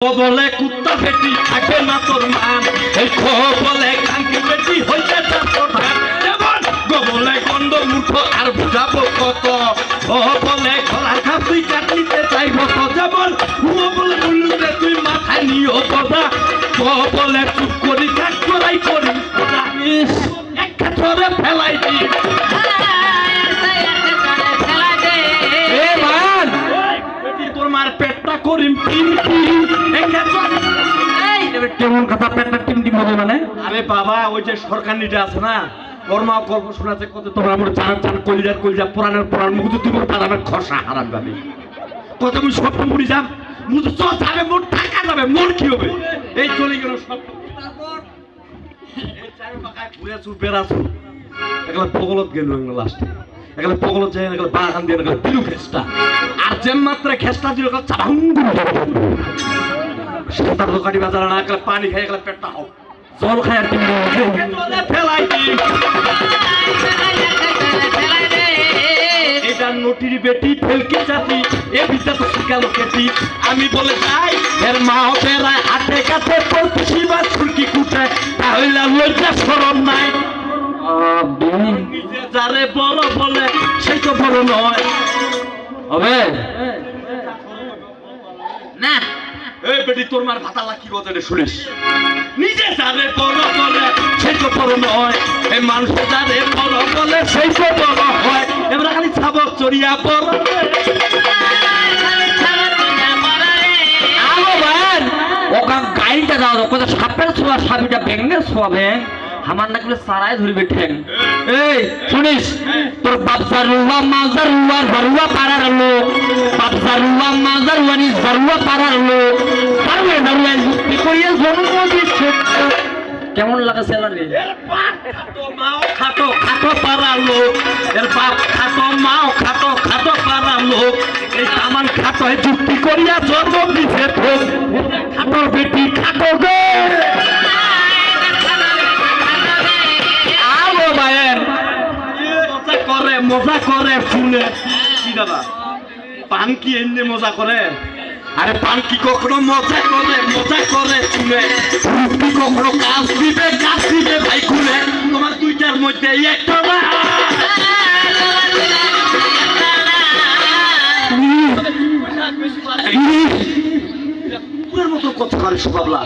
বলে কুত্তা বেটি থাকে না তোর মান, এই খো বলে কাঙ্কি বেটি হইতে যা প্রধান। যেমন গো বলে গন্ড মূর্খ আর বুঝাবো কত, ও বলে ঘোড়ার ঘাস তুই কাটলিতে চাইব তো। যেমন ও বলে বললুতে তুই মাথায় নিও কথা, ও বলে চুপ করি কাক করাই করি কথা। এক ধরে ফেলাই দি তোর মার পেটটা করিম কেমন কথা পেটটা টিম টিম হবে মানে? আরে বাবা ওই যে সরকার নিটা আছে না, ওর মা গল্প শোনাতে কত তোমরা আমার চান চান কলিজা পুরানের পুরান মুখ তুই তার খসা হারাম যাবে কত আমি স্বপ্ন মুড়ি যাম মুখ তো যাবে মোট টাকা যাবে মোট কি হবে এই চলে গেল সব। এই চার পাকায় ঘুরে চুপ বেড়াছু একলা পগলত গেল লাস্টে, একলা পগলত যায় একলা বাগান দিয়ে একলা দিলু খেস্টা আর যেম মাত্র খেস্টা দিল সাঁতার দোকানি বাজার না একলা পানি খাই একলা পেটটা হোক জল খাই আর ফেলাই এটা নটির বেটি ফেলকে জাতি এ বিদ্যা তো শিকাল কেটি। আমি বলে যাই এর মা বেড়ায় হাতে কাছে পড়তেছি বা ছুরকি কুটে তাহলে লজ্জা শরম নাই। নিজে যারে বড় বলে সেই তো বড় নয় হবে না। এই বেটি তোর মার ভাতালা কি কথা শুনিস? নিজে যারে বড় বলে সেই তো বড় নয়, এই মানুষ যারে বড় বলে সেই তো বড় হয়। এবার খালি ছাবক চড়িয়া বড় ওখান গাড়িটা দাও ওখানে সাপের ছোঁয়া সাবিটা ভেঙে ছোঁয়াবে আমার নাকি সারাই ধরবে ঠেং। এই শুনিস তোর বাপসা রুয়া মাজা রুয়া জরুয়া পাড়ার লোক, বাপসা রুয়া মাজা রুয়ানি জরুয়া পাড়ার লোক পারবে না রুয়া যুক্তি করিয়া জন্ম দিচ্ছে। কেমন লাগে স্যালারি? খাটো মাও খাটো খাটো পাড়ার লোক, এর বাপ খাটো মাও খাটো খাটো পাড়ার লোক, এই তামান খাটো যুক্তি করিয়া জন্ম দিছে তোর খাটোর বেটি খাটো গে। মজা করে শুনে কি দাদা পান কি এমনি মজা করে? আরে পান কি কখনো মজা করে শুনে কি কখনো কাজ দিবে ভাই খুলে তোমার দুইটার মধ্যে একটা না মতো কথা করে সবাবলা